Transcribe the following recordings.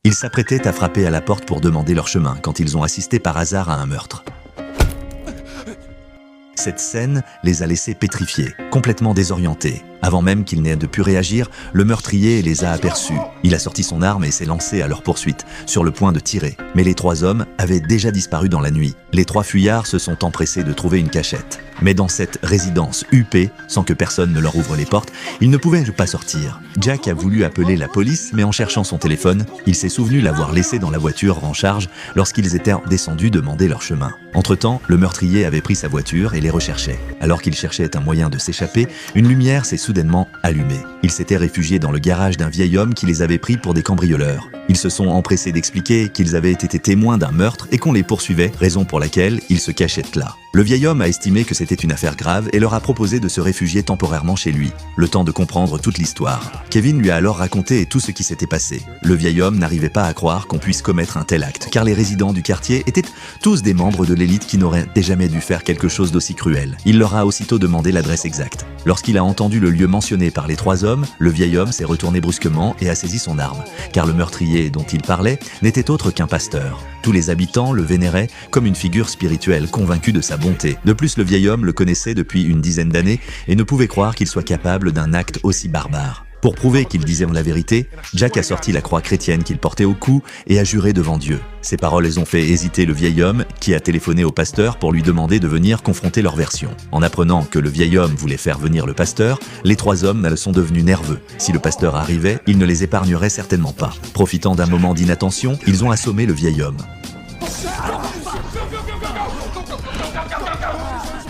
Ils s'apprêtaient à frapper à la porte pour demander leur chemin quand ils ont assisté par hasard à un meurtre. Cette scène les a laissés pétrifiés, complètement désorientés. Avant même qu'ils n'aient pu réagir, le meurtrier les a aperçus. Il a sorti son arme et s'est lancé à leur poursuite, sur le point de tirer. Mais les 3 hommes avaient déjà disparu dans la nuit. Les 3 fuyards se sont empressés de trouver une cachette. Mais dans cette résidence huppée, sans que personne ne leur ouvre les portes, ils ne pouvaient pas sortir. Jack a voulu appeler la police, mais en cherchant son téléphone, il s'est souvenu l'avoir laissé dans la voiture en charge lorsqu'ils étaient descendus demander leur chemin. Entre-temps, le meurtrier avait pris sa voiture et les recherchait. Alors qu'il cherchait un moyen de s'échapper, une lumière s'est soudainement allumée. Ils s'étaient réfugiés dans le garage d'un vieil homme qui les avait pris pour des cambrioleurs. Ils se sont empressés d'expliquer qu'ils avaient été témoins d'un meurtre et qu'on les poursuivait, raison pour laquelle ils se cachaient là. Le vieil homme a estimé que c'était une affaire grave et leur a proposé de se réfugier temporairement chez lui, le temps de comprendre toute l'histoire. Kevin lui a alors raconté tout ce qui s'était passé. Le vieil homme n'arrivait pas à croire qu'on puisse commettre un tel acte, car les résidents du quartier étaient tous des membres de l'élite qui n'auraient jamais dû faire quelque chose d'aussi cruel. Il leur a aussitôt demandé l'adresse exacte. Lorsqu'il a entendu le lieu mentionné par les 3 hommes, le vieil homme s'est retourné brusquement et a saisi son arme, car le meurtrier dont il parlait n'était autre qu'un pasteur. Tous les habitants le vénéraient comme une figure spirituelle convaincue de sa bonté. De plus, le vieil homme le connaissait depuis une dizaine d'années et ne pouvait croire qu'il soit capable d'un acte aussi barbare. Pour prouver qu'il disait la vérité, Jack a sorti la croix chrétienne qu'il portait au cou et a juré devant Dieu. Ces paroles ont fait hésiter le vieil homme qui a téléphoné au pasteur pour lui demander de venir confronter leur version. En apprenant que le vieil homme voulait faire venir le pasteur, les 3 hommes sont devenus nerveux. Si le pasteur arrivait, il ne les épargnerait certainement pas. Profitant d'un moment d'inattention, ils ont assommé le vieil homme.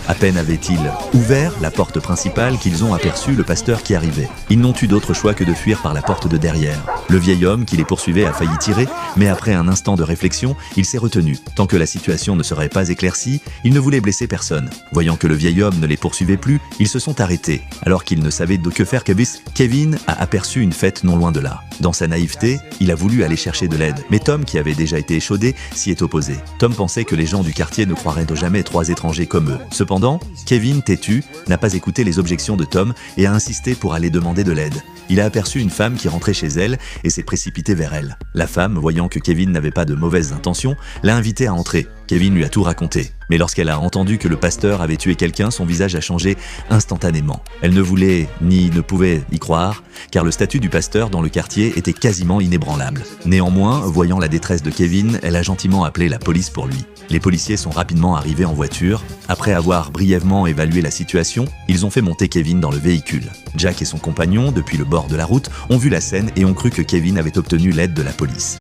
À peine avaient-ils ouvert la porte principale qu'ils ont aperçu le pasteur qui arrivait. Ils n'ont eu d'autre choix que de fuir par la porte de derrière. Le vieil homme qui les poursuivait a failli tirer, mais après un instant de réflexion, il s'est retenu. Tant que la situation ne serait pas éclaircie, il ne voulait blesser personne. Voyant que le vieil homme ne les poursuivait plus, ils se sont arrêtés. Alors qu'ils ne savaient que faire, Kevin a aperçu une fête non loin de là. Dans sa naïveté, il a voulu aller chercher de l'aide, mais Tom, qui avait déjà été échaudé, s'y est opposé. Tom pensait que les gens du quartier ne croiraient jamais 3 étrangers comme eux. Cependant, Kevin, têtu, n'a pas écouté les objections de Tom et a insisté pour aller demander de l'aide. Il a aperçu une femme qui rentrait chez elle et s'est précipité vers elle. La femme, voyant que Kevin n'avait pas de mauvaises intentions, l'a invité à entrer. Kevin lui a tout raconté. Mais lorsqu'elle a entendu que le pasteur avait tué quelqu'un, son visage a changé instantanément. Elle ne voulait ni ne pouvait y croire, car le statut du pasteur dans le quartier était quasiment inébranlable. Néanmoins, voyant la détresse de Kevin, elle a gentiment appelé la police pour lui. Les policiers sont rapidement arrivés en voiture. Après avoir brièvement évalué la situation, ils ont fait monter Kevin dans le véhicule. Jack et son compagnon, depuis le bord de la route, ont vu la scène et ont cru que Kevin avait obtenu l'aide de la police.